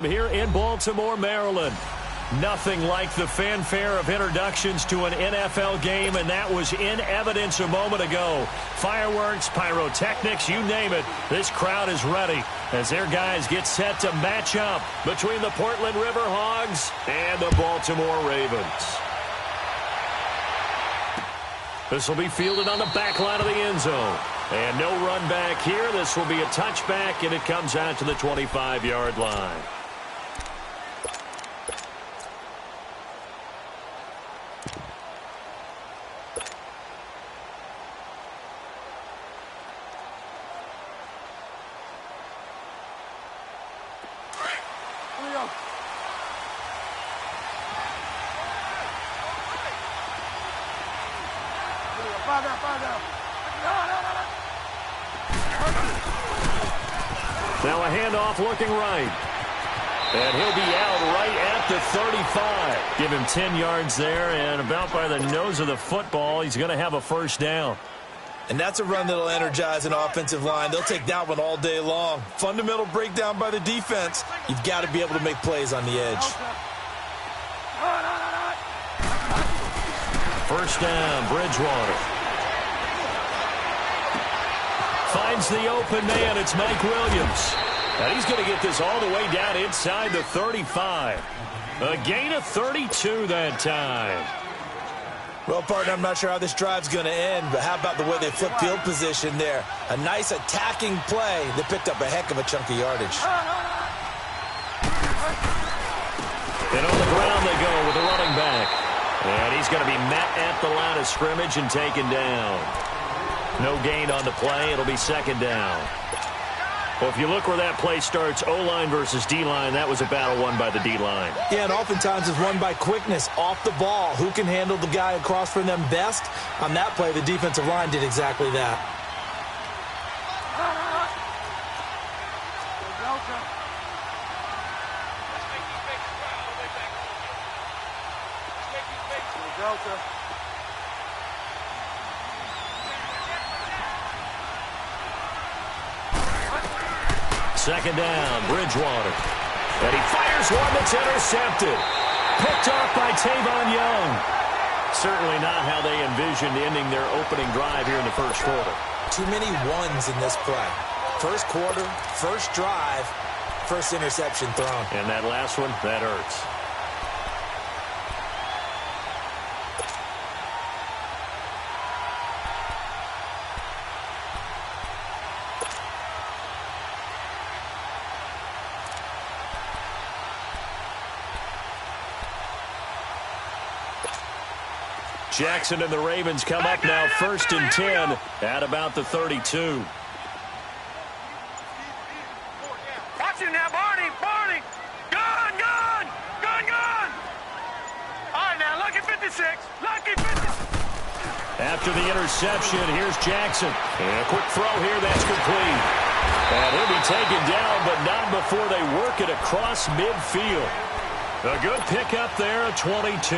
Here in Baltimore, Maryland. Nothing like the fanfare of introductions to an NFL game, and that was in evidence a moment ago. Fireworks, pyrotechnics, you name it. This crowd is ready as their guys get set to match up between the Portland Riverhogs and the Baltimore Ravens. This will be fielded on the back line of the end zone. And no run back here. This will be a touchback, and it comes out to the 25-yard line. Now a handoff looking right. And he'll be out right at the 35. Give him 10 yards there, and about by the nose of the football, he's going to have a first down. And that's a run that'll energize an offensive line. They'll take that one all day long. Fundamental breakdown by the defense. You've got to be able to make plays on the edge. First down, Bridgewater. Finds the open man. It's Mike Williams. And he's going to get this all the way down inside the 35. A gain of 32 that time. Well, partner, I'm not sure how this drive's going to end, but how about the way they flip field position there? A nice attacking play that picked up a heck of a chunk of yardage. And on the ground they go with the running back. And he's going to be met at the line of scrimmage and taken down. No gain on the play. It'll be second down. Well, if you look where that play starts, O-line versus D-line, that was a battle won by the D-line. Yeah, and oftentimes it's won by quickness, off the ball. Who can handle the guy across from them best? On that play, the defensive line did exactly that. Second down, Bridgewater. And he fires one that's intercepted. Picked off by Tavon Young. Certainly not how they envisioned ending their opening drive here in the first quarter. Too many ones in this play. First quarter, first drive, first interception thrown. And that last one, that hurts. Jackson and the Ravens come up now first and 10 at about the 32. Watch him now, Barney. Gun. All right, now, lucky 56. Lucky 56. After the interception, here's Jackson. And a quick throw here, that's complete. And he'll be taken down, but not before they work it across midfield. A good pickup there at 22.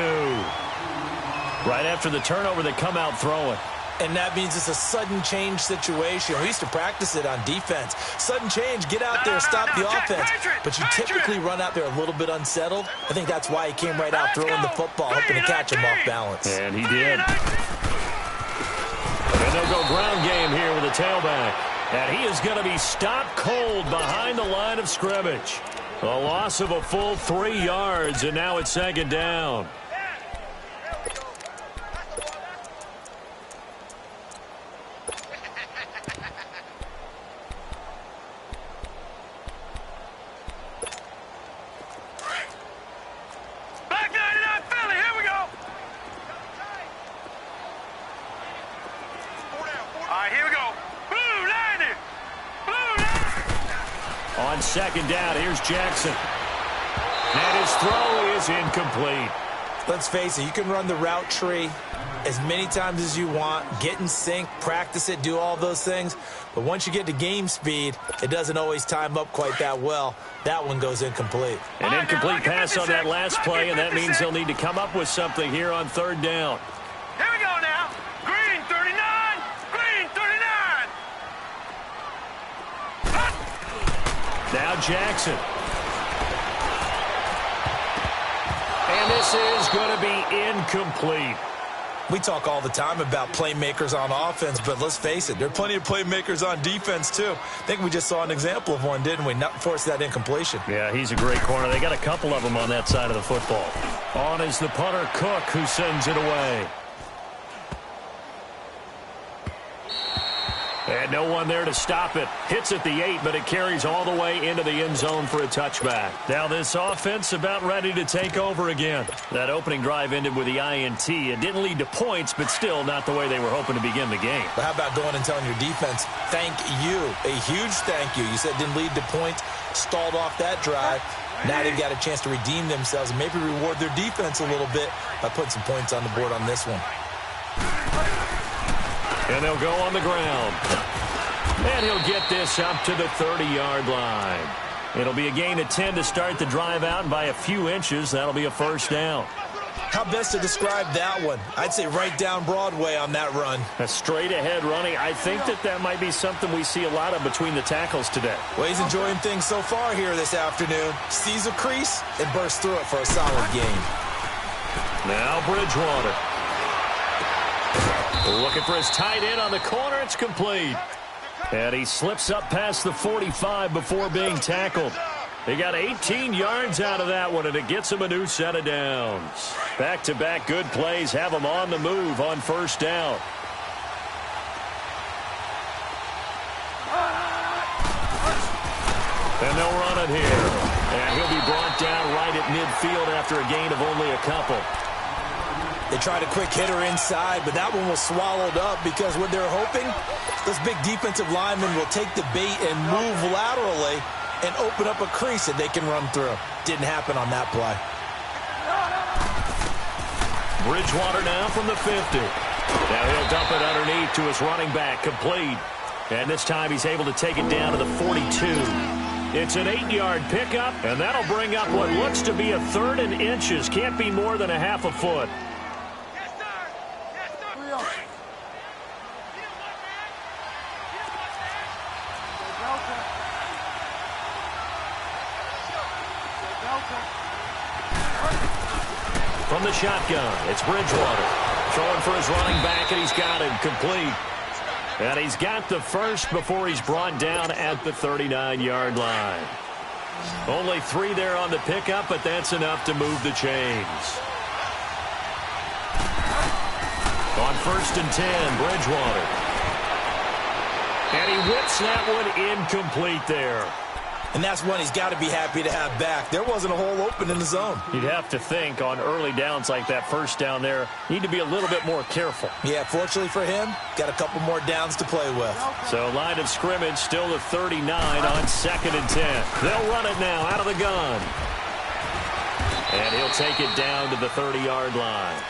Right after the turnover, they come out throwing. And that means it's a sudden change situation. We used to practice it on defense. Sudden change, get out there, stop the offense. But you typically run out there a little bit unsettled. I think that's why he came right out throwing the football, hoping to catch him off balance. And he did. And they'll go ground game here with a tailback. And he is going to be stopped cold behind the line of scrimmage. A loss of a full 3 yards, and now it's second down. On second down, here's Jackson. And his throw is incomplete. Let's face it, you can run the route tree as many times as you want, get in sync, practice it, do all those things. But once you get to game speed, it doesn't always time up quite that well. That one goes incomplete. An incomplete pass on that last play, and that means they'll need to come up with something here on third down. Here we go now. Green 39. Now Jackson. This is going to be incomplete. We talk all the time about playmakers on offense, but let's face it, there are plenty of playmakers on defense, too. I think we just saw an example of one, didn't we? Not force that incompletion. Yeah, he's a great corner. They got a couple of them on that side of the football. On is the punter, Cook, who sends it away. And no one there to stop it. Hits at the 8, but it carries all the way into the end zone for a touchback. Now this offense about ready to take over again. That opening drive ended with the INT. It didn't lead to points, but still not the way they were hoping to begin the game. But how about going and telling your defense, thank you, a huge thank you. You said it didn't lead to points, stalled off that drive. Now they've got a chance to redeem themselves and maybe reward their defense a little bit by putting some points on the board on this one. And they'll go on the ground. And he'll get this up to the 30-yard line. It'll be a gain of 10 to start the drive out, and by a few inches, that'll be a first down. How best to describe that one? I'd say right down Broadway on that run. A straight-ahead running. I think that might be something we see a lot of between the tackles today. Well, he's enjoying things so far here this afternoon. Sees a crease and bursts through it for a solid gain. Now Bridgewater. Looking for his tight end on the corner. It's complete. And he slips up past the 45 before being tackled. He got 18 yards out of that one, and it gets him a new set of downs. Back-to-back good plays have him on the move on first down. And they'll run it here. And he'll be brought down right at midfield after a gain of only a couple. They tried a quick hitter inside, but that one was swallowed up because what they're hoping, those big defensive linemen will take the bait and move laterally and open up a crease that they can run through. Didn't happen on that play. Bridgewater now from the 50. Now he'll dump it underneath to his running back, complete. And this time he's able to take it down to the 42. It's an 8-yard pickup, and that'll bring up what looks to be a 3rd and inches. Can't be more than a half a foot. From the shotgun, it's Bridgewater. Throwing for his running back, and he's got him complete. And he's got the first before he's brought down at the 39-yard line. Only 3 there on the pickup, but that's enough to move the chains. On 1st and 10, Bridgewater. And he whips that one incomplete there. And that's one he's got to be happy to have back. There wasn't a hole open in the zone. You'd have to think on early downs like that first down there, need to be a little bit more careful. Yeah, fortunately for him, got a couple more downs to play with. So line of scrimmage still the 39 on 2nd and 10. They'll run it now out of the gun. And he'll take it down to the 30-yard line.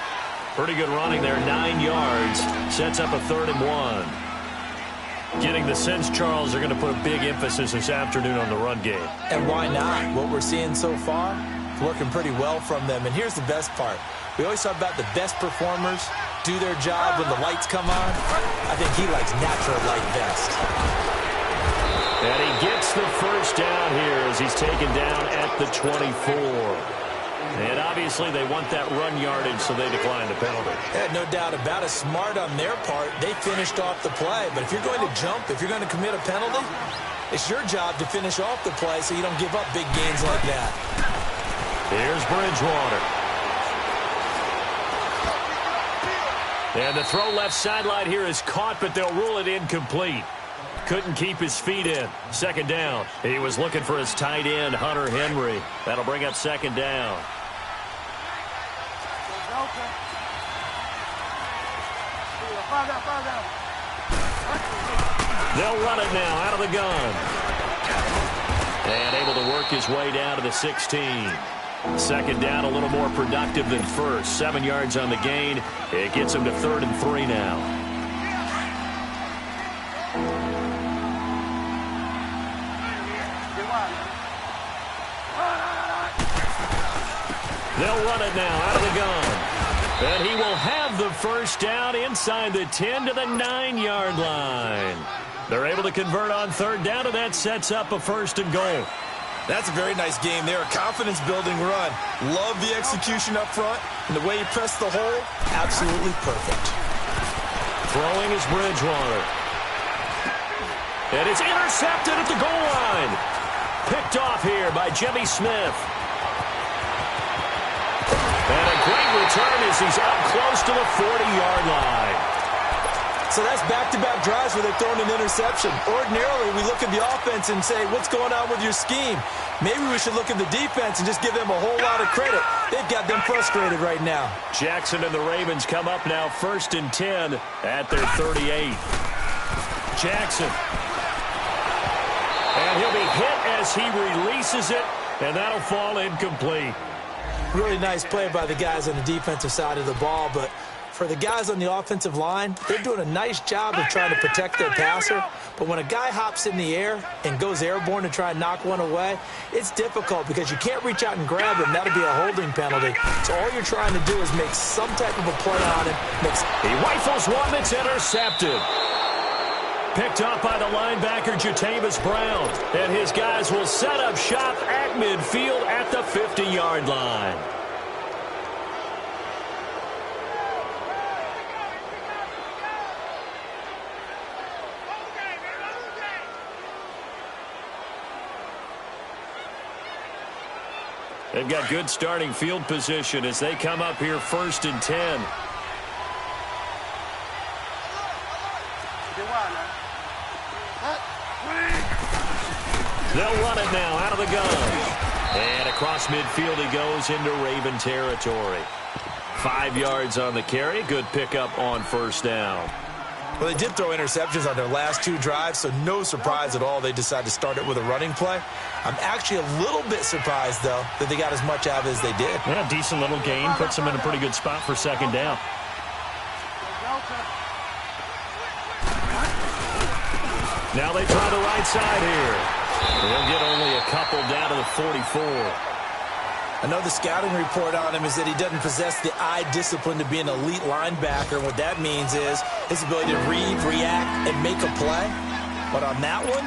Pretty good running there, 9 yards. Sets up a 3rd and 1. Getting the sense, Charles, they're going to put a big emphasis this afternoon on the run game. And why not? What we're seeing so far, working pretty well from them. And here's the best part. We always talk about the best performers do their job when the lights come on. I think he likes natural light best. And he gets the first down here as he's taken down at the 24. And obviously they want that run yardage, so they decline the penalty. Yeah, no doubt about it. Smart on their part. They finished off the play. But if you're going to jump, if you're going to commit a penalty, it's your job to finish off the play so you don't give up big gains like that. Here's Bridgewater. And the throw left sideline here is caught, but they'll rule it incomplete. Couldn't keep his feet in. 2nd down. He was looking for his tight end, Hunter Henry. That'll bring up 2nd down. They'll run it now out of the gun. And able to work his way down to the 16. 2nd down, a little more productive than first. 7 yards on the gain. It gets him to 3rd and 3 now. They'll run it now out of the gun. And he will have the first down inside the 10 to the 9-yard line. They're able to convert on 3rd down, and that sets up a 1st and goal. That's a very nice game there, a confidence-building run. Love the execution up front, and the way he pressed the hole, absolutely perfect. Throwing is Bridgewater. And it's intercepted at the goal line. Picked off here by Jimmy Smith. And a great return as he's up close to the 40-yard line. So that's back-to-back drives where they're throwing an interception. Ordinarily, we look at the offense and say, what's going on with your scheme? Maybe we should look at the defense and just give them a whole lot of credit. They've got them frustrated right now. Jackson and the Ravens come up now 1st and 10 at their 38. Jackson. And he'll be hit as he releases it, and that'll fall incomplete. Really nice play by the guys on the defensive side of the ball, but for the guys on the offensive line, they're doing a nice job of trying to protect their passer. But when a guy hops in the air and goes airborne to try and knock one away, it's difficult because you can't reach out and grab him. That'll be a holding penalty. So all you're trying to do is make some type of a play on him. He rifles one that's intercepted. Picked up by the linebacker, Jatavis Brown. And his guys will set up shop at midfield at the 50-yard line. They've got good starting field position as they come up here 1st and 10. They'll run it now out of the gun. And across midfield he goes into Raven territory. 5 yards on the carry. Good pickup on 1st down. Well, they did throw interceptions on their last 2 drives, so no surprise at all they decided to start it with a running play. I'm actually a little bit surprised, though, that they got as much out of it as they did. Yeah, decent little gain. Puts them in a pretty good spot for 2nd down. Now they try the right side here. They'll get only a couple down to the 44. I know the scouting report on him is that he doesn't possess the eye discipline to be an elite linebacker. And what that means is his ability to read, react, and make a play. But on that one,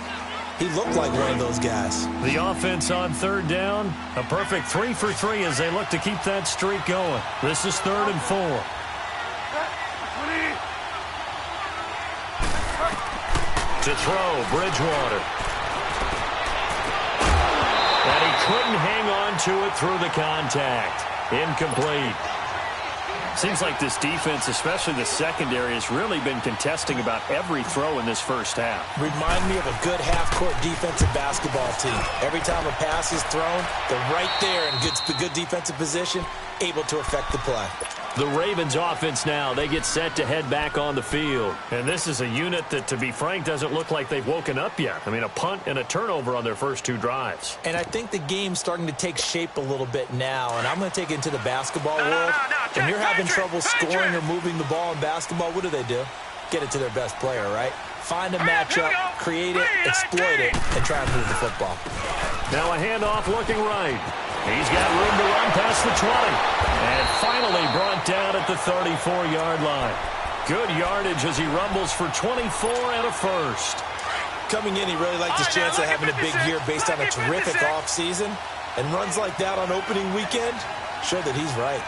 he looked like one of those guys. The offense on 3rd down, a perfect 3 for 3 as they look to keep that streak going. This is 3rd and 4. To throw, Bridgewater. And he couldn't hang on to it through the contact. Incomplete. Seems like this defense, especially the secondary, has really been contesting about every throw in this first half. Remind me of a good half-court defensive basketball team. Every time a pass is thrown, they're right there in good defensive position, able to affect the play. The Ravens offense now, they get set to head back on the field. And this is a unit that, to be frank, doesn't look like they've woken up yet. I mean, a punt and a turnover on their first 2 drives. And I think the game's starting to take shape a little bit now. And I'm going to take it into the basketball world. When you're having trouble scoring or moving the ball in basketball, what do? Get it to their best player, right? Find a matchup, create it, exploit it, and try and move the football. Now a handoff looking right. He's got room to run past the 20. And finally brought down at the 34-yard line. Good yardage as he rumbles for 24 and a first. Coming in, he really liked his chance of having a big year based on a terrific offseason. And runs like that on opening weekend show that he's right.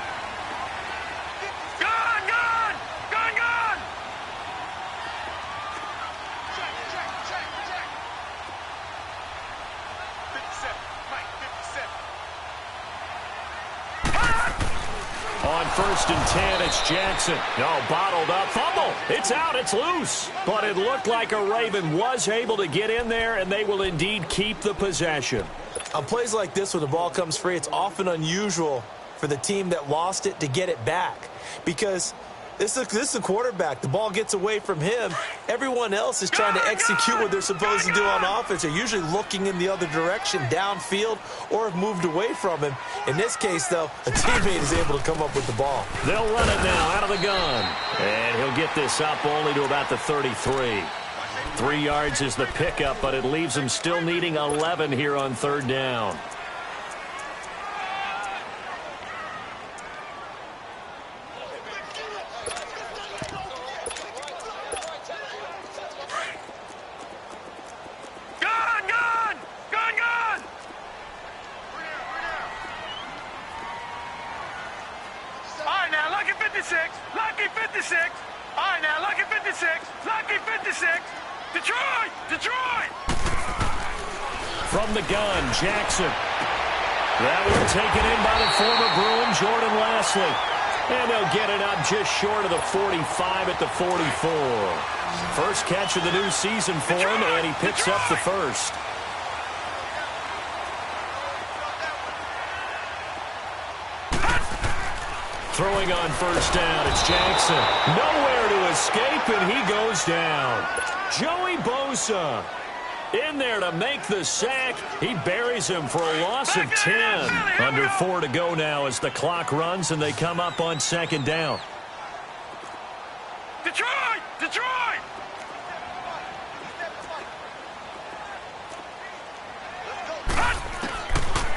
On 1st and 10, it's Jackson. No, bottled up. Fumble. It's out. It's loose. But it looked like a Raven was able to get in there, and they will indeed keep the possession. On plays like this, when the ball comes free, it's often unusual for the team that lost it to get it back. Because this is a quarterback. The ball gets away from him. Everyone else is trying to execute what they're supposed to do on offense. They're usually looking in the other direction, downfield, or have moved away from him. In this case, though, a teammate is able to come up with the ball. They'll run it now out of the gun. And he'll get this up only to about the 33. 3 yards is the pickup, but it leaves him still needing 11 here on 3rd down. 56. Lucky 56. All right, now, lucky 56. Lucky 56. Detroit! Detroit! From the gun, Jackson. That one taken in by the former Bruin, Jordan Lashley. And they'll get it up just short of the 45 at the 44. First catch of the new season for him, and he picks up the first. Throwing on first down, it's Jackson. Nowhere to escape, and he goes down. Joey Bosa in there to make the sack. He buries him for a loss of 10. Under 4 to go now as the clock runs, and they come up on second down. Detroit! Detroit!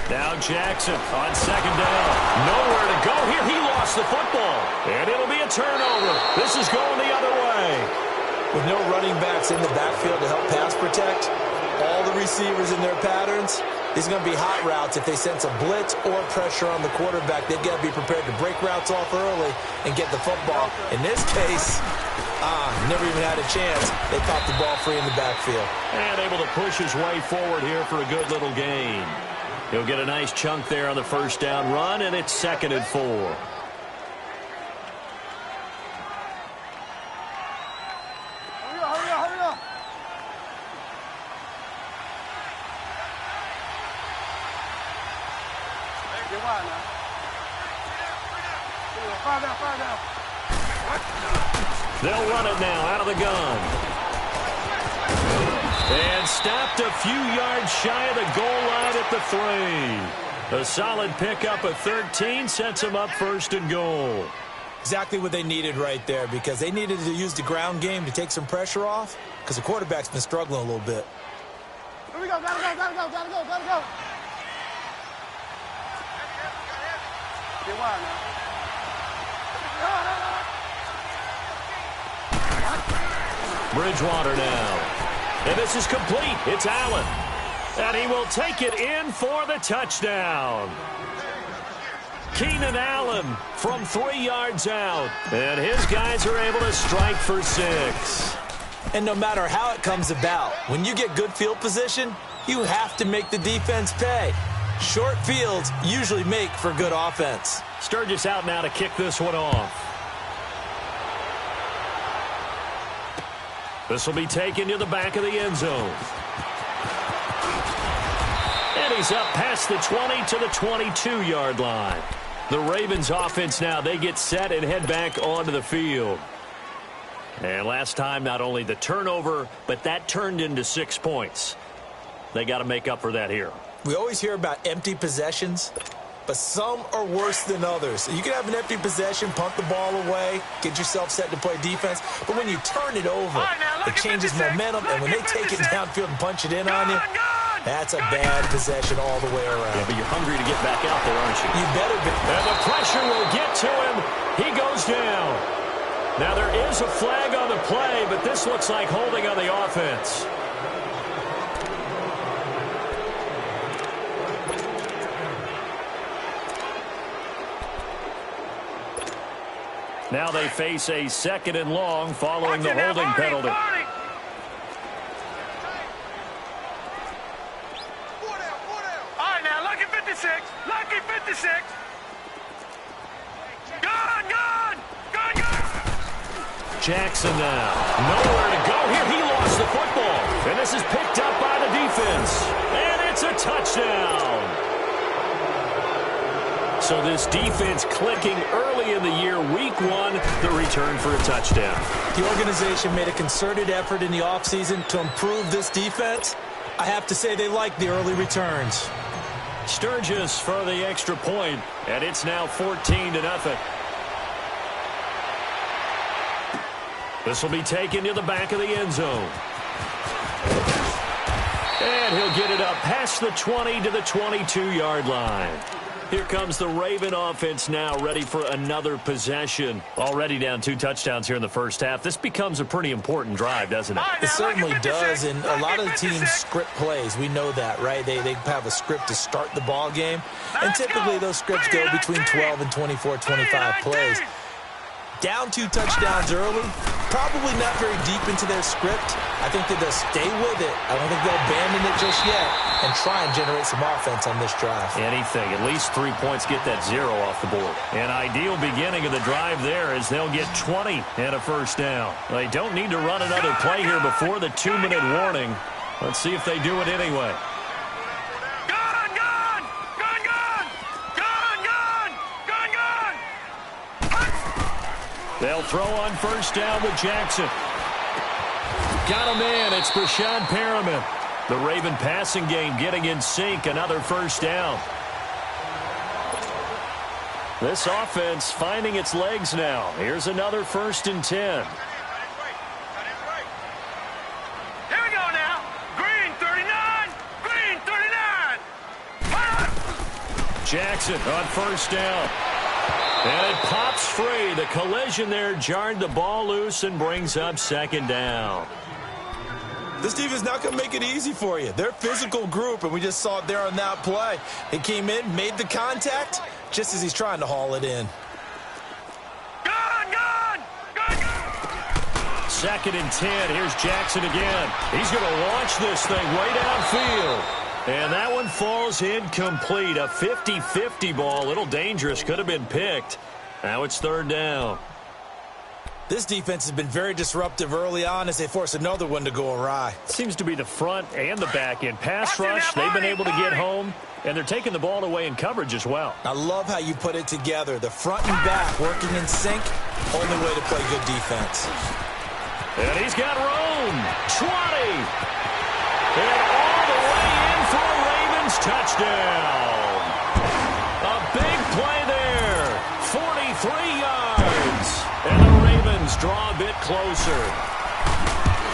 Now Jackson on second down. Nowhere to go here. He lost the football. And it'll be a turnover. This is going the other way. With no running backs in the backfield to help pass protect, all the receivers in their patterns, these are going to be hot routes. If they sense a blitz or pressure on the quarterback, they've got to be prepared to break routes off early and get the football. In this case, never even had a chance. They caught the ball free in the backfield. And able to push his way forward here for a good little gain. He'll get a nice chunk there on the first down run, and it's 2nd and 4. Hurry up, hurry up, hurry up. Get wide now. Fire down, fire down. They'll run it now out of the gun. And stopped a few yards shy of the goal line at the 3. A solid pickup of 13 sets them up 1st and goal. Exactly what they needed right there, because they needed to use the ground game to take some pressure off, because the quarterback's been struggling a little bit. Here we go, gotta go, gotta go, gotta go, gotta go. Get wide now. Bridgewater now. And this is complete. It's Allen. And he will take it in for the touchdown. Keenan Allen from 3 yards out. And his guys are able to strike for 6. And no matter how it comes about, when you get good field position, you have to make the defense pay. Short fields usually make for good offense. Sturgis out now to kick this one off. This will be taken to the back of the end zone. And he's up past the 20 to the 22-yard line. The Ravens offense now, they get set and head back onto the field. And last time, not only the turnover, but that turned into 6 points. They got to make up for that here. We always hear about empty possessions, but some are worse than others. You can have an empty possession, punt the ball away, get yourself set to play defense, but when you turn it over, it changes momentum, and when they take it downfield and punch it in on you, that's a bad possession all the way around. Yeah, but you're hungry to get back out there, aren't you? You better be. And the pressure will get to him. He goes down. Now, there is a flag on the play, but this looks like holding on the offense. Now they face a 2nd and long following the holding penalty. All right, now, lucky 56. Lucky 56. Gun, gun, gun, gun. Jackson now. Nowhere to go here. He lost the football. And this is picked up by the defense. And it's a touchdown. So this defense clicking early in the year, week 1, the return for a touchdown. The organization made a concerted effort in the offseason to improve this defense. I have to say they like the early returns. Sturgis for the extra point, and it's now 14-0. This will be taken to the back of the end zone. And he'll get it up past the 20 to the 22-yard line. Here comes the Raven offense now, ready for another possession. Already down 2 touchdowns here in the first half. This becomes a pretty important drive, doesn't it? It certainly does, and a lot of the teams script plays. We know that, right? They have a script to start the ball game, and typically those scripts go between 12 and 24, 25 plays. Down 2 touchdowns early, probably not very deep into their script. I think that they'll stay with it. I don't think they'll abandon it just yet and try and generate some offense on this drive. Anything. At least 3 points, get that 0 off the board. An ideal beginning of the drive there as they'll get 20 and a first down. They don't need to run another play here before the 2-minute warning. Let's see if they do it anyway. They'll throw on first down with Jackson. Got a man. It's Brashad Perriman. The Raven passing game getting in sync. Another first down. This offense finding its legs now. Here's another 1st and 10. Here we go now. Green 39. Green 39. Jackson on first down. And it pops free. The collision there jarred the ball loose and brings up 2nd down. This defense is not going to make it easy for you. They're a physical group, and we just saw it there on that play. He came in, made the contact, just as he's trying to haul it in. Gun! 2nd and 10. Here's Jackson again. He's going to launch this thing way downfield. And that one falls incomplete. A 50-50 ball. A little dangerous. Could have been picked. Now it's 3rd down. This defense has been very disruptive early on as they force another one to go awry. Seems to be the front and the back end. Pass rush, they've been able to get home, and they're taking the ball away in coverage as well. I love how you put it together. The front and back working in sync. Only way to play good defense. And he's got room. 20. And all the way in for a Ravens touchdown. A big play there. 43 yards. And the Ravens draw a bit closer.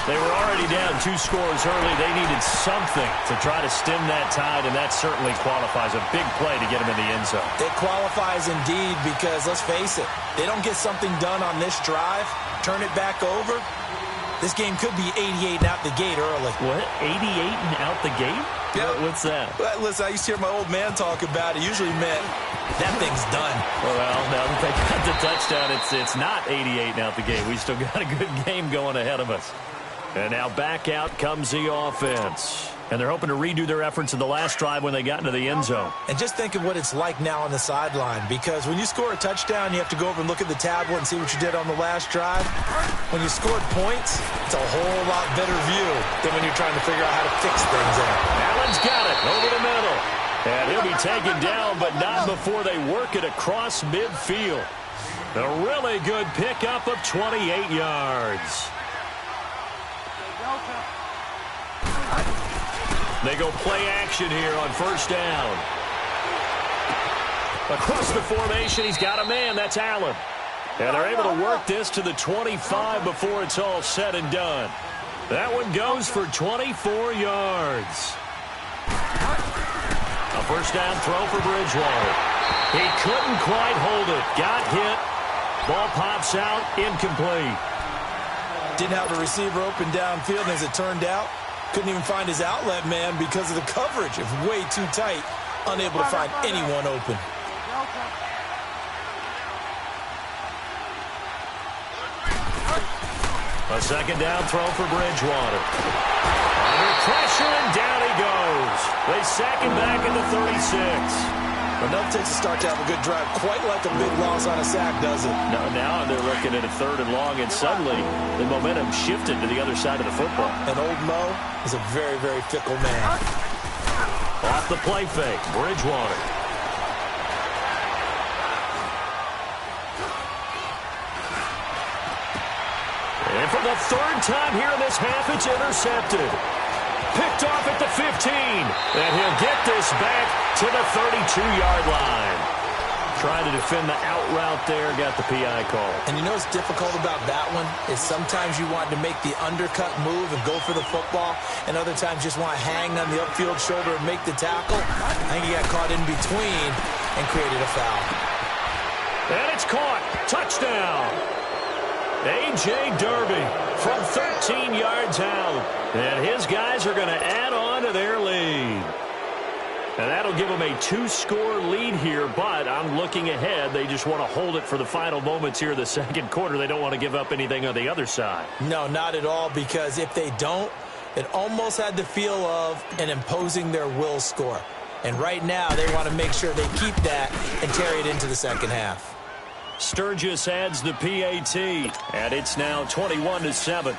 They were already down 2 scores early. They needed something to try to stem that tide, and that certainly qualifies. A big play to get them in the end zone. It qualifies indeed because, let's face it, they don't get something done on this drive, turn it back over, this game could be 88 and out the gate early. What? 88 and out the gate? Yeah. What's that? Well, listen, I used to hear my old man talk about it. Usually meant that thing's done. Well, now that they got the touchdown, it's not 88 and out the gate. We still got a good game going ahead of us. And now back out comes the offense. And they're hoping to redo their efforts in the last drive when they got into the end zone. And just think of what it's like now on the sideline, because when you score a touchdown, you have to go over and look at the tablet and see what you did on the last drive. When you scored points, it's a whole lot better view than when you're trying to figure out how to fix things out. Allen's got it over the middle. And he'll be taken down, but not before they work it across midfield. A really good pickup of 28 yards. They go play action here on first down. Across the formation, he's got a man. That's Allen. And they're able to work this to the 25 before it's all said and done. That one goes for 24 yards. A first down throw for Bridgewater. He couldn't quite hold it. Got hit. Ball pops out. Incomplete. Didn't have a receiver open downfield, and as it turned out, couldn't even find his outlet man because of the coverage. It was way too tight. Unable to find anyone open. A second down throw for Bridgewater. Under pressure, and down he goes. They sack him back at the 36. Enough takes a start to have a good drive. Quite like a big loss on a sack, does it? No, now they're looking at a 3rd and long, and suddenly the momentum shifted to the other side of the football. And old Mo is a very, very fickle man. Off the play fake, Bridgewater. And for the 3rd time here in this half, it's intercepted. Picked off at the 15. And he'll get this back to the 32-yard line. Trying to defend the out route there, got the PI call. And you know what's difficult about that one is sometimes you want to make the undercut move and go for the football, and other times just want to hang on the upfield shoulder and make the tackle. I think he got caught in between and created a foul. And it's caught. Touchdown. A.J. Derby from 13 yards out. And his guys are going to add on to their lead. And that'll give them a 2-score lead here, but I'm looking ahead. They just want to hold it for the final moments here in the second quarter. They don't want to give up anything on the other side. No, not at all, because if they don't, it almost had the feel of an imposing their will score. And right now, they want to make sure they keep that and carry it into the second half. Sturgis adds the PAT, and it's now 21-7.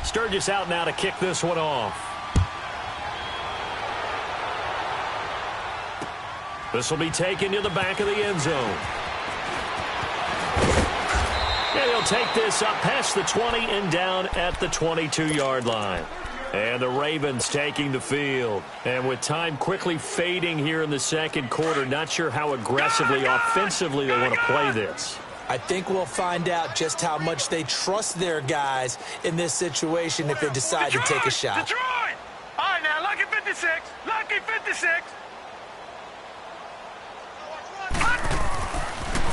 Sturgis out now to kick this one off. This will be taken to the back of the end zone. And he'll take this up past the 20 and down at the 22-yard line. And the Ravens taking the field. And with time quickly fading here in the second quarter, not sure how aggressively, offensively they want to play this. I think we'll find out just how much they trust their guys in this situation if they decide to take a shot. Detroit! All right, now, lucky 56. Lucky 56.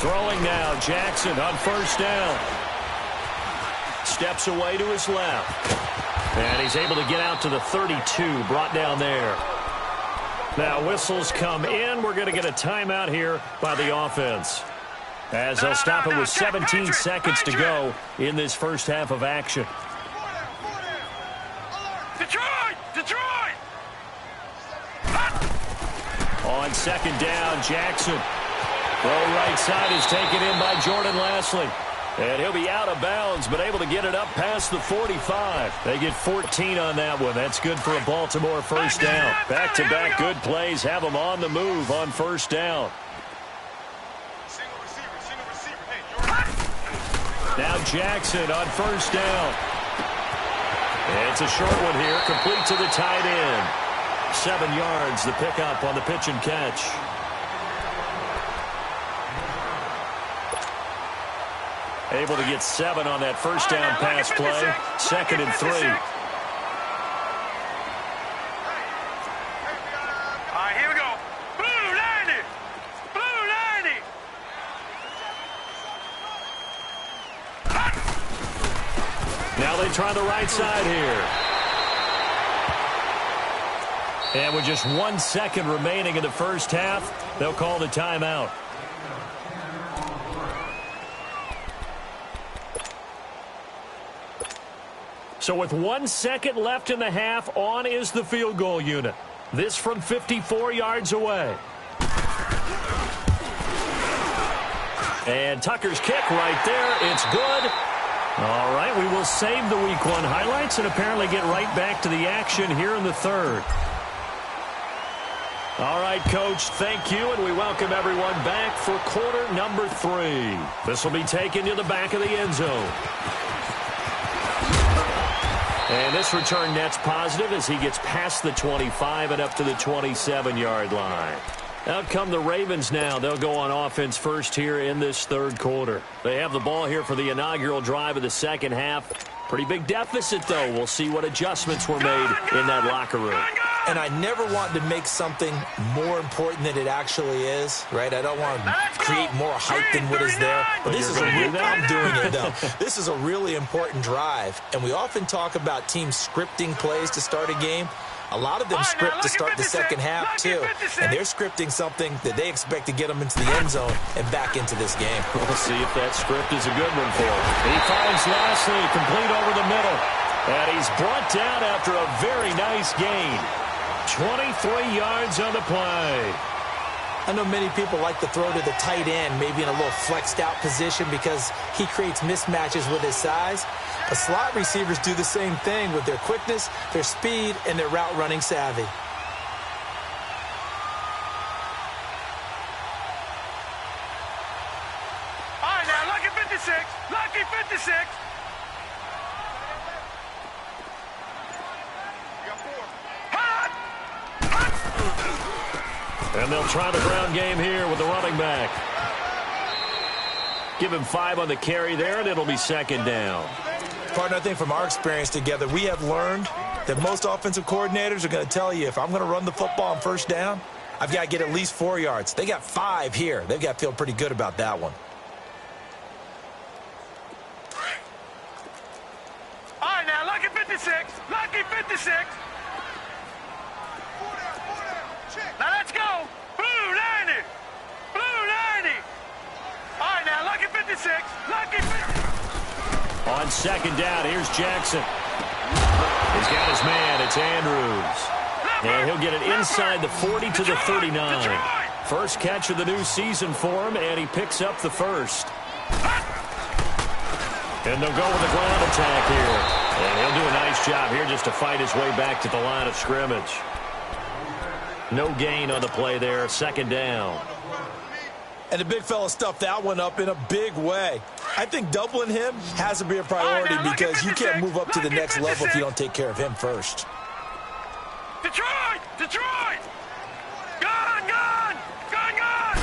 Throwing now, Jackson on first down. Steps away to his left. And he's able to get out to the 32, brought down there. Now whistles come in. We're going to get a timeout here by the offense, as they'll stop it with 17 seconds to go in this first half of action. Detroit! Detroit! On second down, Jackson. Throw right side is taken in by Jordan Lastly. And he'll be out of bounds, but able to get it up past the 45. They get 14 on that one. That's good for a Baltimore first down. Back-to-back good plays have them on the move on first down. Now Jackson on first down. It's a short one here, complete to the tight end. 7 yards, the pickup on the pitch and catch. Able to get 7 on that first down pass play. 2nd and 3. All right, here we go. Blue 90. Blue 90. Now they try the right side here. And with just 1 second remaining in the first half, they'll call the timeout. So with 1 second left in the half, on is the field goal unit. This from 54 yards away. And Tucker's kick right there. It's good. All right, we will save the Week 1 highlights and apparently get right back to the action here in the third. All right, Coach, thank you, and we welcome everyone back for quarter number 3. This will be taken to the back of the end zone. And this return net's positive as he gets past the 25 and up to the 27-yard line. Out come the Ravens now. They'll go on offense first here in this third quarter. They have the ball here for the inaugural drive of the second half. Pretty big deficit, though. We'll see what adjustments were made in that locker room. And I never want to make something more important than it actually is, right? I don't want to create more hype than what is there. But this is I'm doing it, though. This is a really important drive. And we often talk about teams scripting plays to start a game. A lot of them script to start the second half, too. And they're scripting something that they expect to get them into the end zone and back into this game. We'll see if that script is a good one for him. He finds Lastly complete over the middle. And he's brought down after a very nice gain. 23 yards on the play. I know many people like to throw to the tight end, maybe in a little flexed out position because he creates mismatches with his size. But slot receivers do the same thing with their quickness, their speed, and their route running savvy. All right, now, lucky 56. Lucky 56. And they'll try the ground game here with the running back. Give him 5 on the carry there, and it'll be second down. Partner, I think from our experience together, we have learned that most offensive coordinators are going to tell you, if I'm going to run the football on first down, I've got to get at least 4 yards. They got 5 here. They've got to feel pretty good about that one. All right, now, lucky 56. 56. Now let's go. Blue 90. Blue 90. All right, now, lucky 56. Lucky 50. On second down, here's Jackson. He's got his man. It's Andrews. And he'll get it inside the 40 to the 39. First catch of the new season for him, and he picks up the first. And they'll go with the ground attack here. And he'll do a nice job here just to fight his way back to the line of scrimmage. No gain on the play there. Second down. And the big fella stuffed that one up in a big way. I think doubling him has to be a priority because you can't move up to the next level if you don't take care of him first. Detroit! Detroit! Gone! Gone! Gone! Gone!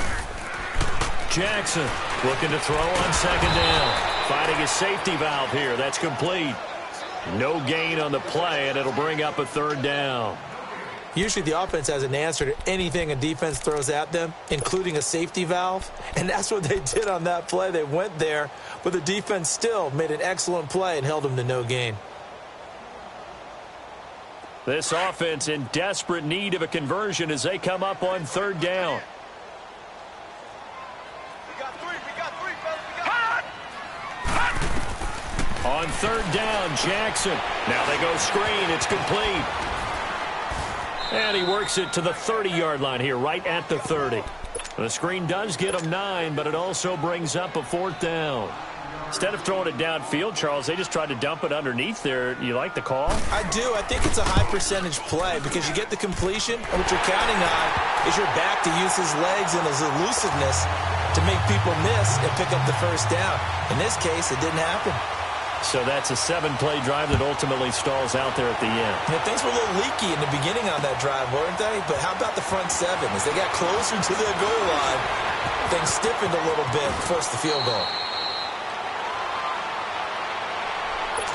Jackson looking to throw on second down. Finding his safety valve here. That's complete. No gain on the play, and it'll bring up a third down. Usually the offense has an answer to anything a defense throws at them, including a safety valve. And that's what they did on that play. They went there, but the defense still made an excellent play and held them to no gain. This offense in desperate need of a conversion as they come up on third down. We got three, fellas. On third down, Jackson. Now they go screen. It's complete. And he works it to the 30-yard line here, right at the 30. The screen does get him 9, but it also brings up a fourth down. Instead of throwing it downfield, Charles, they just tried to dump it underneath there. You like the call? I do. I think it's a high-percentage play because you get the completion, and what you're counting on is your back to use his legs and his elusiveness to make people miss and pick up the first down. In this case, it didn't happen. So that's a 7-play drive that ultimately stalls out there at the end. Yeah, things were a little leaky in the beginning on that drive, weren't they? But how about the front seven? As they got closer to the goal line, things stiffened a little bit, forced the field goal.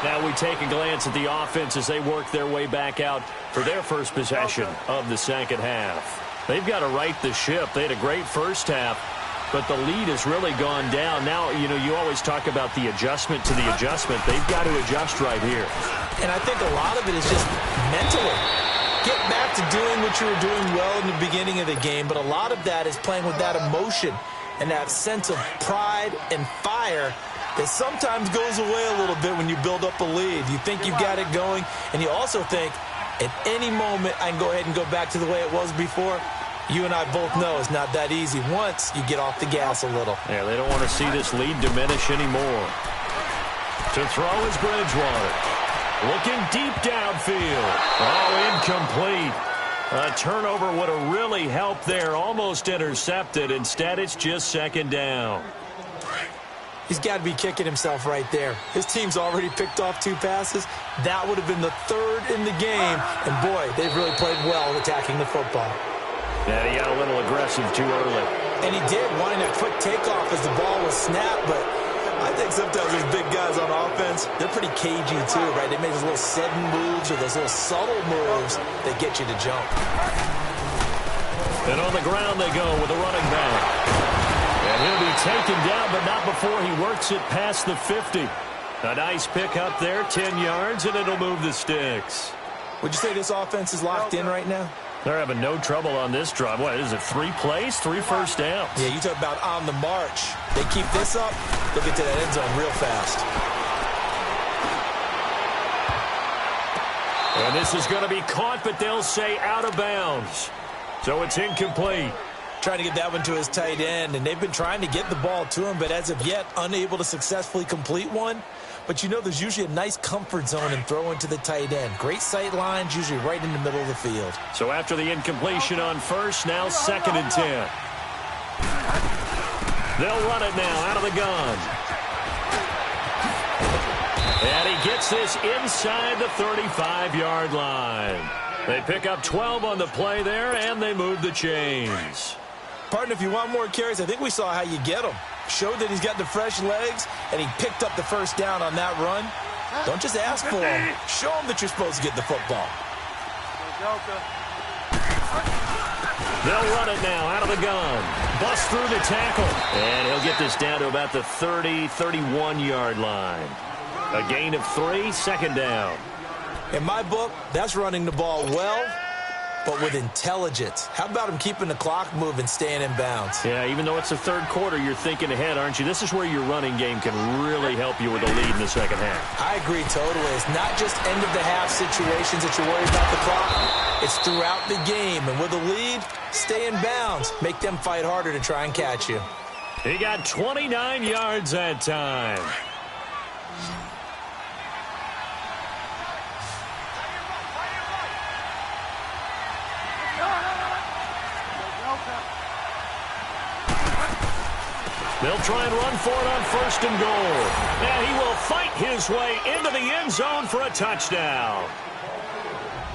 Now we take a glance at the offense as they work their way back out for their first possession of the second half. They've got to right the ship. They had a great first half, but the lead has really gone down. Now, you know, you always talk about the adjustment to the adjustment. They've got to adjust right here. And I think a lot of it is just mentally. Get back to doing what you were doing well in the beginning of the game, but a lot of that is playing with that emotion and that sense of pride and fire that sometimes goes away a little bit when you build up a lead. You think you've got it going, and you also think at any moment I can go ahead and go back to the way it was before. You and I both know it's not that easy once you get off the gas a little. Yeah, they don't want to see this lead diminish anymore. To throw is Bridgewater. Looking deep downfield. Oh, incomplete. A turnover would have really helped there. Almost intercepted. Instead, it's just second down. He's got to be kicking himself right there. His team's already picked off 2 passes. That would have been the 3rd in the game. And, boy, they've really played well attacking the football. Yeah, he got a little aggressive too early. And he did, wanting a quick takeoff as the ball was snapped. But I think sometimes those big guys on offense, they're pretty cagey too, right? They make those little sudden moves or those little subtle moves that get you to jump. And on the ground they go with a running back. And he'll be taken down, but not before he works it past the 50. A nice pick up there, 10 yards, and it'll move the sticks. Would you say this offense is locked in right now? They're having no trouble on this drive. What is it, 3 plays, 3 first downs? Yeah, you talk about on the march. They keep this up, they'll get to that end zone real fast. And this is going to be caught, but they'll say out of bounds. So it's incomplete. Trying to get that one to his tight end, and they've been trying to get the ball to him, but as of yet, unable to successfully complete one. But you know there's usually a nice comfort zone in throwing to the tight end. Great sight lines, usually right in the middle of the field. So after the incompletion on first, now 2nd and 10. They'll run it now out of the gun. And he gets this inside the 35-yard line. They pick up 12 on the play there, and they move the chains. Partner, if you want more carries, I think we saw how you get him. Showed that he's got the fresh legs, and he picked up the first down on that run. Don't just ask for him. Show him that you're supposed to get the football. They'll run it now out of the gun. Bust through the tackle. And he'll get this down to about the 30, 31-yard line. A gain of 3, 2nd down. In my book, that's running the ball well, but with intelligence. How about him keeping the clock moving, staying in bounds? Yeah, even though it's the third quarter, you're thinking ahead, aren't you? This is where your running game can really help you with a lead in the second half. I agree totally. It's not just end-of-the-half situations that you're worried about the clock. It's throughout the game. And with a lead, stay in bounds. Make them fight harder to try and catch you. He got 29 yards that time. They'll try and run for it on 1st and goal. And he will fight his way into the end zone for a touchdown.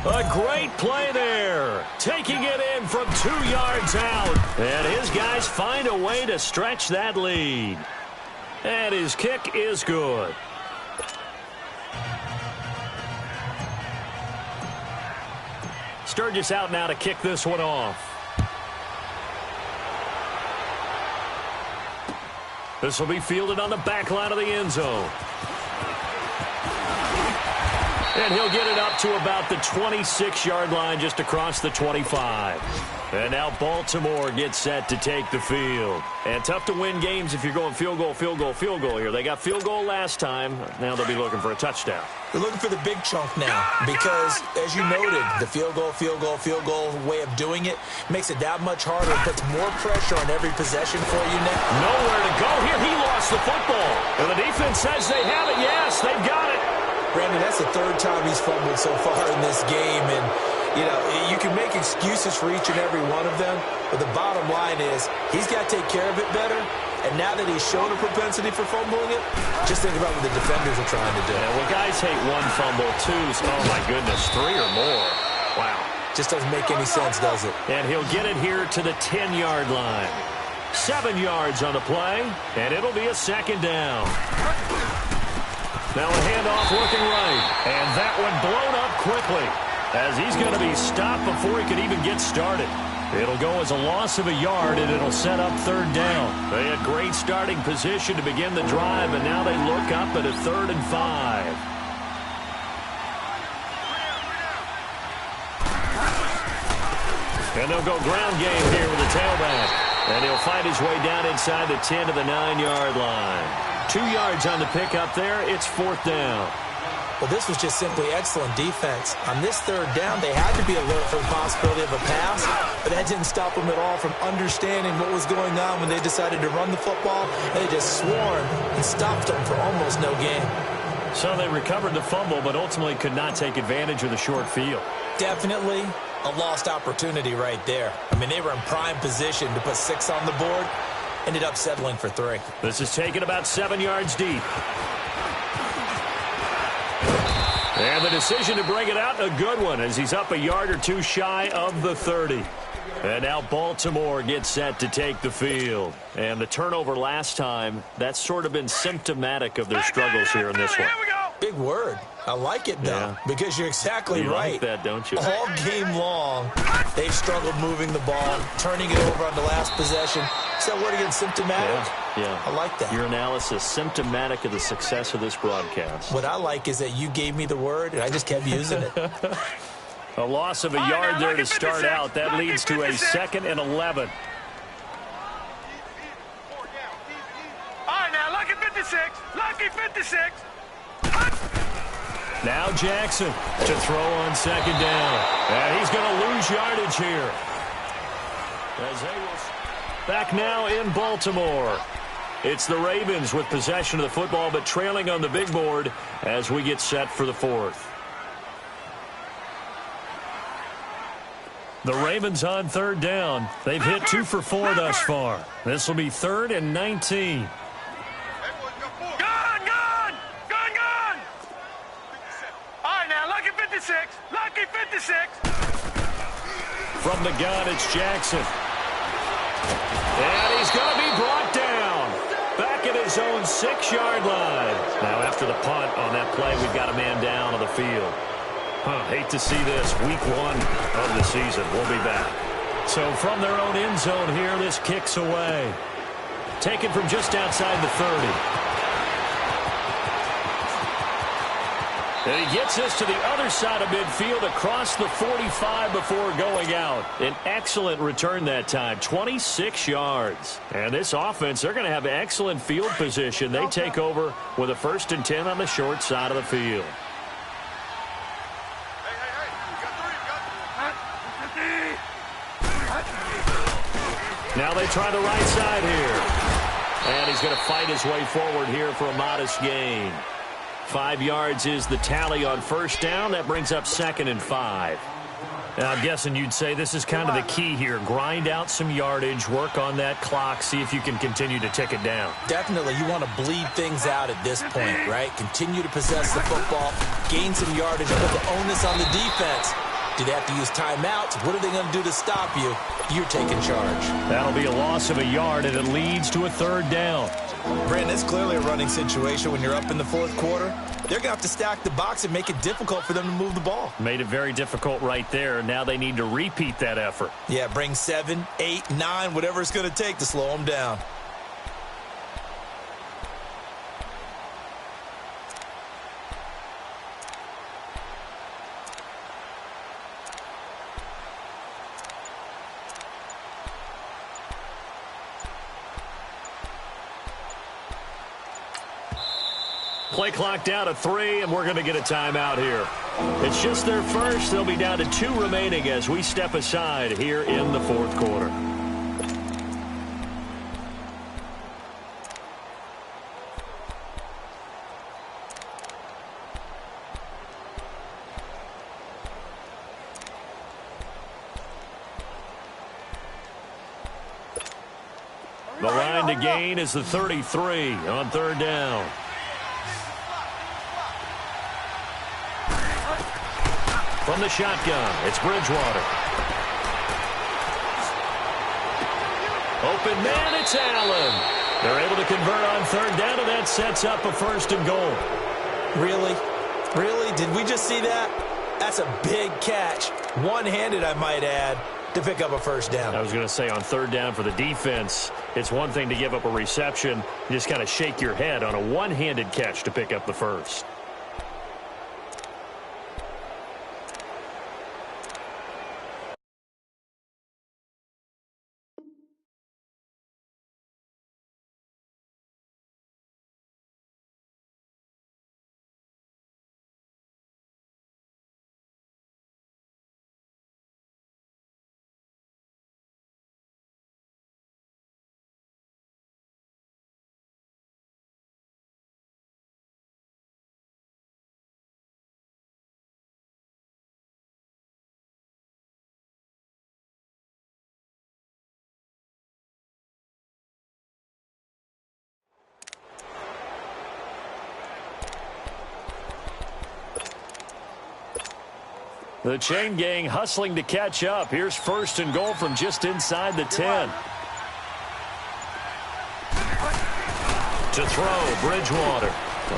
A great play there. Taking it in from 2 yards out. And his guys find a way to stretch that lead. And his kick is good. Sturgis out now to kick this one off. This will be fielded on the back line of the end zone. And he'll get it up to about the 26-yard line, just across the 25. And now Baltimore gets set to take the field. And tough to win games if you're going field goal, field goal, field goal here. They got field goal last time. Now they'll be looking for a touchdown. They're looking for the big chunk now because, as you noted, the field goal way of doing it makes it that much harder. It puts more pressure on every possession for you now. Nowhere to go here. He lost the football. And the defense says they have it. Yes, they've got it. Brandon, that's the third time he's fumbled so far in this game. And, you know, you can make excuses for each and every one of them. But the bottom line is he's got to take care of it better. And now that he's shown a propensity for fumbling it, just think about what the defenders are trying to do. Yeah, well, guys hate one fumble, two. Oh, my goodness, 3 or more. Wow. Just doesn't make any sense, does it? And he'll get it here to the 10-yard line. 7 yards on the play, and it'll be a 2nd down. Now a handoff looking right, and that one blown up quickly as he's going to be stopped before he could even get started. It'll go as a loss of a yard, and it'll set up 3rd down. They had great starting position to begin the drive, and now they look up at a 3rd and 5. And they'll go ground game here with the tailback. And he'll fight his way down inside the 10 to the 9-yard line. 2 yards on the pickup there. It's 4th down. Well, this was just simply excellent defense. On this 3rd down, they had to be alert for the possibility of a pass, but that didn't stop them at all from understanding what was going on when they decided to run the football. They just swarmed and stopped them for almost no gain. So they recovered the fumble, but ultimately could not take advantage of the short field. Definitely a lost opportunity right there. I mean, they were in prime position to put 6 on the board, ended up settling for 3. This is taken about 7 yards deep. And the decision to bring it out, a good one, as he's up a yard or 2 shy of the 30. And now Baltimore gets set to take the field. And the turnover last time, that's sort of been symptomatic of their struggles here in this one. Big word. I like it, though, because you're exactly right. You like that, don't you? All game long, they've struggled moving the ball, turning it over on the last possession. Is that word again, symptomatic? Yeah. I like that. Your analysis, symptomatic of the success of this broadcast. What I like is that you gave me the word, and I just kept using it. A loss of a yard there to start out. That leads to a 2nd and 11. All right, now, lucky 56. Lucky 56. Now Jackson to throw on 2nd down. And he's going to lose yardage here. As they will back now in Baltimore. It's the Ravens with possession of the football, but trailing on the big board as we get set for the 4th. The Ravens on 3rd down. They've hit 2 for 4 thus far. This will be 3rd and 19. Lucky 56. From the gun, it's Jackson. And he's going to be brought down. Back at his own 6-yard line. Now, after the punt on that play, we've got a man down on the field. Hate to see this. Week 1 of the season. We'll be back. So from their own end zone here, this kicks away. Taken from just outside the 30. And he gets this to the other side of midfield across the 45 before going out. An excellent return that time, 26 yards. And this offense, they're going to have excellent field position. They take over with a 1st and 10 on the short side of the field. Now they try the right side here. And he's going to fight his way forward here for a modest gain. 5 yards is the tally on 1st down. That brings up 2nd and 5. Now, I'm guessing you'd say this is kind of the key here. Grind out some yardage, work on that clock, see if you can continue to tick it down. Definitely. You want to bleed things out at this point, right? Continue to possess the football, gain some yardage, and put the onus on the defense. Do they have to use timeouts? What are they going to do to stop you? You're taking charge. That'll be a loss of a yard, and it leads to a 3rd down. Brandon, it's clearly a running situation when you're up in the 4th quarter. They're going to have to stack the box and make it difficult for them to move the ball. Made it very difficult right there. Now they need to repeat that effort. Yeah, bring 7, 8, 9, whatever it's going to take to slow them down. Play clock down to 3, and we're going to get a timeout here. It's just their first. They'll be down to 2 remaining as we step aside here in the 4th quarter. The line to gain is the 33 on 3rd down. From the shotgun, it's Bridgewater. Open man, it's Allen. They're able to convert on 3rd down, and that sets up a 1st and goal. Really? Really? Did we just see that? That's a big catch. One-handed, I might add, to pick up a 1st down. I was going to say on 3rd down for the defense, it's one thing to give up a reception. You just kind of shake your head on a one-handed catch to pick up the 1st. The chain gang hustling to catch up. Here's 1st and goal from just inside the 10. To throw, Bridgewater.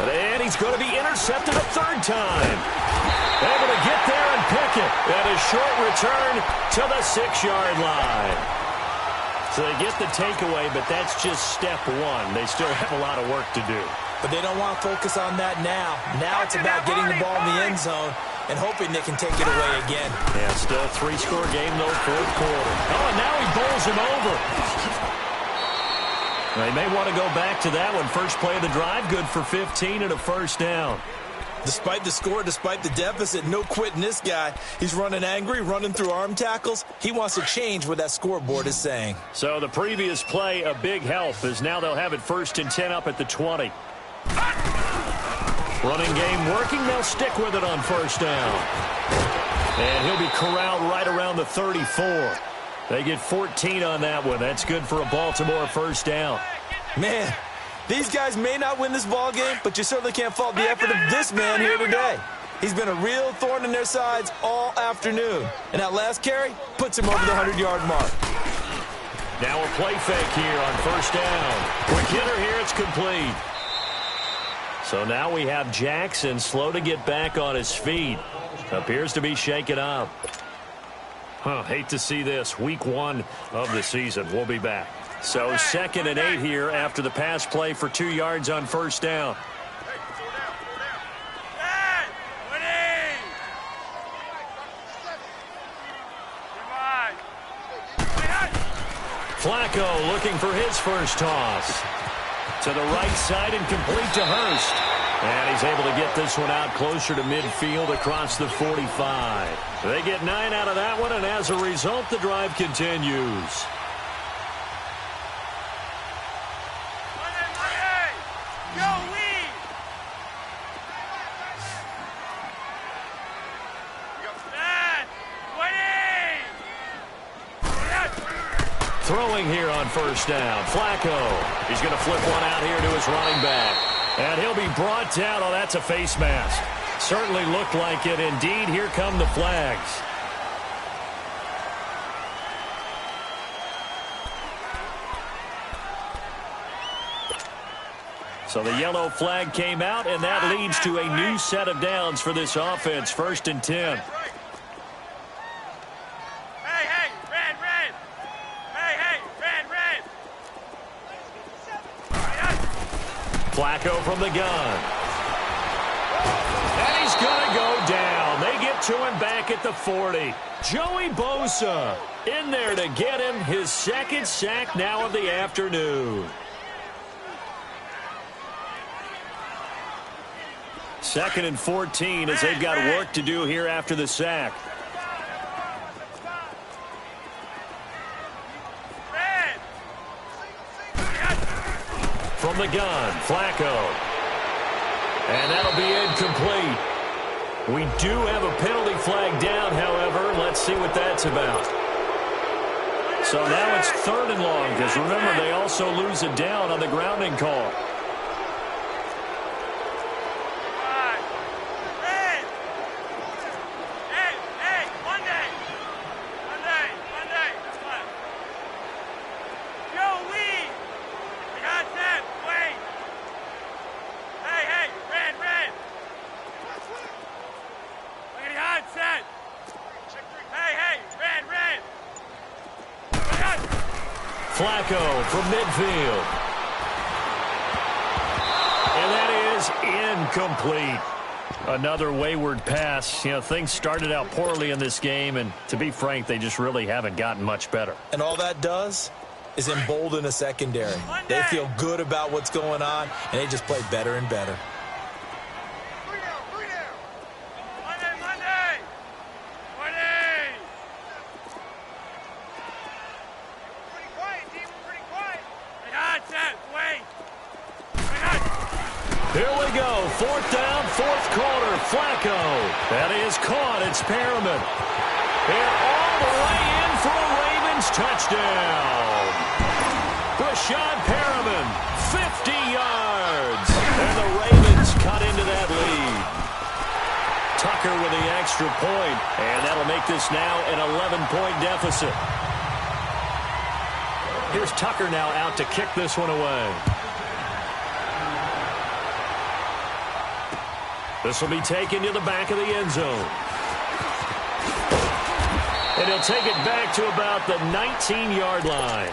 And he's going to be intercepted a 3rd time. Able to get there and pick it. And a short return to the 6-yard line. So they get the takeaway, but that's just step 1. They still have a lot of work to do. But they don't want to focus on that now. Now it's about getting the ball in the end zone and hoping they can take it away again. Yeah, still a 3-score game, though, 4th quarter. Oh, and now he bowls him over. They may want to go back to that one. First play of the drive, good for 15 and a 1st down. Despite the score, despite the deficit, no quitting this guy. He's running angry, running through arm tackles. He wants to change what that scoreboard is saying. So the previous play, a big help, as now they'll have it 1st and 10 up at the 20. Running game working. They'll stick with it on 1st down. And he'll be corralled right around the 34. They get 14 on that one. That's good for a Baltimore 1st down. Man, these guys may not win this ball game, but you certainly can't fault the effort of this man here today. He's been a real thorn in their sides all afternoon. And that last carry puts him over the 100-yard mark. Now a play fake here on 1st down. Quick hitter here, it's complete. So now we have Jackson slow to get back on his feet. Appears to be shaken up. Hate to see this. Week 1 of the season. We'll be back. So 2nd and 8 here after the pass play for 2 yards on 1st down. Flacco looking for his first toss. To the right side and complete to Hurst. And he's able to get this one out closer to midfield across the 45. They get 9 out of that one, and as a result, the drive continues. Throwing here on first down. Flacco. He's going to flip one out here to his running back. And he'll be brought down. Oh, that's a face mask. Certainly looked like it. Indeed, here come the flags. So the yellow flag came out, and that leads to a new set of downs for this offense. 1st and 10. Flacco from the gun. And he's going to go down. They get to him back at the 40. Joey Bosa in there to get him his second sack now of the afternoon. 2nd and 14 as they've got work to do here after the sack. From the gun, Flacco. And that'll be incomplete. We do have a penalty flag down, however. Let's see what that's about. So now it's 3rd and long, because remember, they also lose a down on the grounding call. Flacco from midfield. And that is incomplete. Another wayward pass. You know, things started out poorly in this game, and to be frank, they just really haven't gotten much better. And all that does is embolden a secondary. They feel good about what's going on, and they just play better and better. Here we go. 4th down, 4th quarter. Flacco. That is caught. It's Perriman. And all the way in for a Ravens touchdown. Rashad Perriman, 50 yards. And the Ravens cut into that lead. Tucker with the extra point. And that'll make this now an 11-point deficit. Here's Tucker now out to kick this one away. This will be taken to the back of the end zone. And he'll take it back to about the 19-yard line.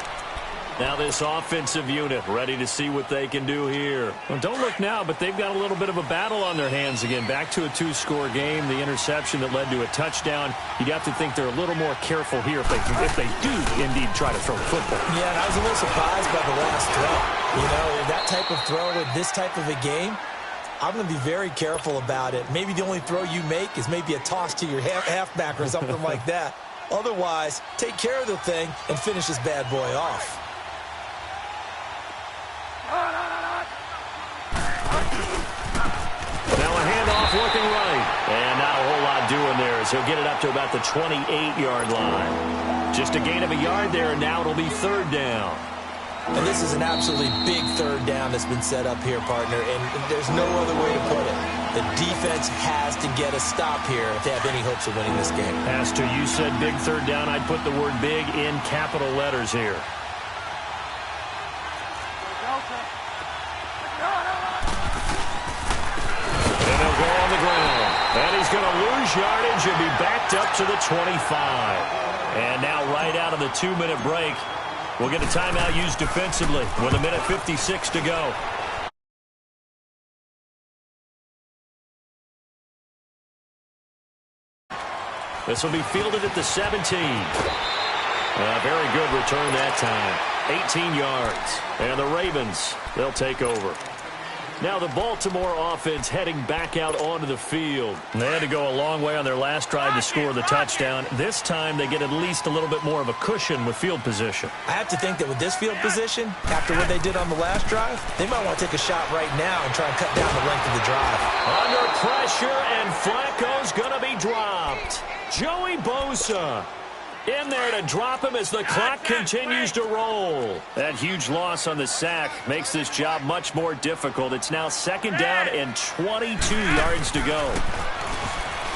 Now this offensive unit ready to see what they can do here. Well, don't look now, but they've got a little bit of a battle on their hands again. Back to a 2-score game. The interception that led to a touchdown. You'd have to think they're a little more careful here if they do indeed try to throw the football. Yeah, and I was a little surprised by the last throw. You know, that type of throw with this type of a game, I'm going to be very careful about it. Maybe the only throw you make is maybe a toss to your halfback or something like that. Otherwise, take care of the thing and finish this bad boy off. Now a handoff looking right. And not a whole lot doing there as he'll get it up to about the 28-yard line. Just a gain of a yard there, and now it'll be 3rd down. And this is an absolutely big 3rd down that's been set up here, partner, and there's no other way to put it. The defense has to get a stop here if they have any hopes of winning this game. As to you said big 3rd down, I'd put the word big in capital letters here. And he'll go on the ground. And he's going to lose yardage and be backed up to the 25. And now right out of the 2-minute break, we'll get a timeout used defensively with 1:56 to go. This will be fielded at the 17. Very good return that time. 18 yards. And the Ravens, they'll take over. Now the Baltimore offense heading back out onto the field. They had to go a long way on their last drive to score the touchdown. This time they get at least a little bit more of a cushion with field position. I have to think that with this field position, after what they did on the last drive, they might want to take a shot right now and try and cut down the length of the drive. Under pressure, and Flacco's going to be dropped. Joey Bosa in there to drop him as the clock continues to roll. That huge loss on the sack makes this job much more difficult. It's now 2nd down and 22 yards to go.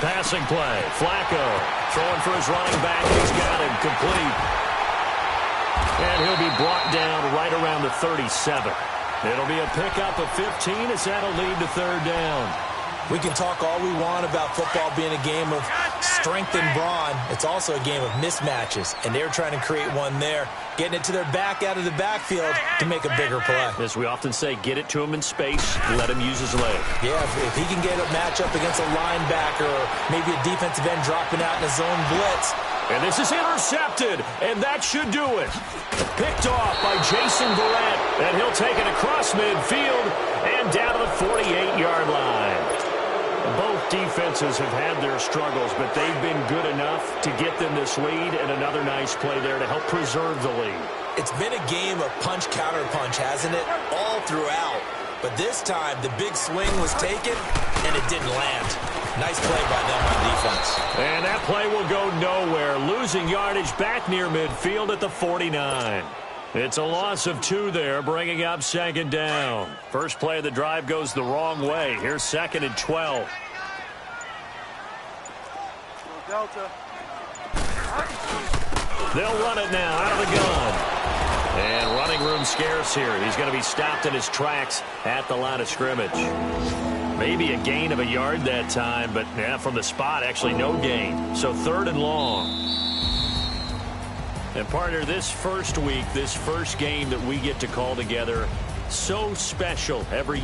Passing play. Flacco throwing for his running back. He's got him complete. And he'll be brought down right around the 37. It'll be a pickup of 15 as that'll lead to 3rd down. We can talk all we want about football being a game of strength and brawn. It's also a game of mismatches, and they're trying to create one there, getting it to their back out of the backfield to make a bigger play. As we often say, get it to him in space, let him use his leg. Yeah, if he can get a matchup against a linebacker or maybe a defensive end dropping out in a zone blitz. And this is intercepted, and that should do it. Picked off by Jason Verrett, and he'll take it across midfield and down to the 48-yard line. Both defenses have had their struggles, but they've been good enough to get them this lead, and another nice play there to help preserve the lead. It's been a game of punch-counter-punch, hasn't it? All throughout. But this time, the big swing was taken, and it didn't land. Nice play by them on defense. And that play will go nowhere, losing yardage back near midfield at the 49. It's a loss of 2 there, bringing up 2nd down. First play of the drive goes the wrong way. Here's 2nd and 12. Delta. They'll run it now out of the gun. And running room scarce here. He's going to be stopped in his tracks at the line of scrimmage. Maybe a gain of a yard that time, but yeah, from the spot, actually no gain. So 3rd and long. And partner, this first week, this first game that we get to call together, so special every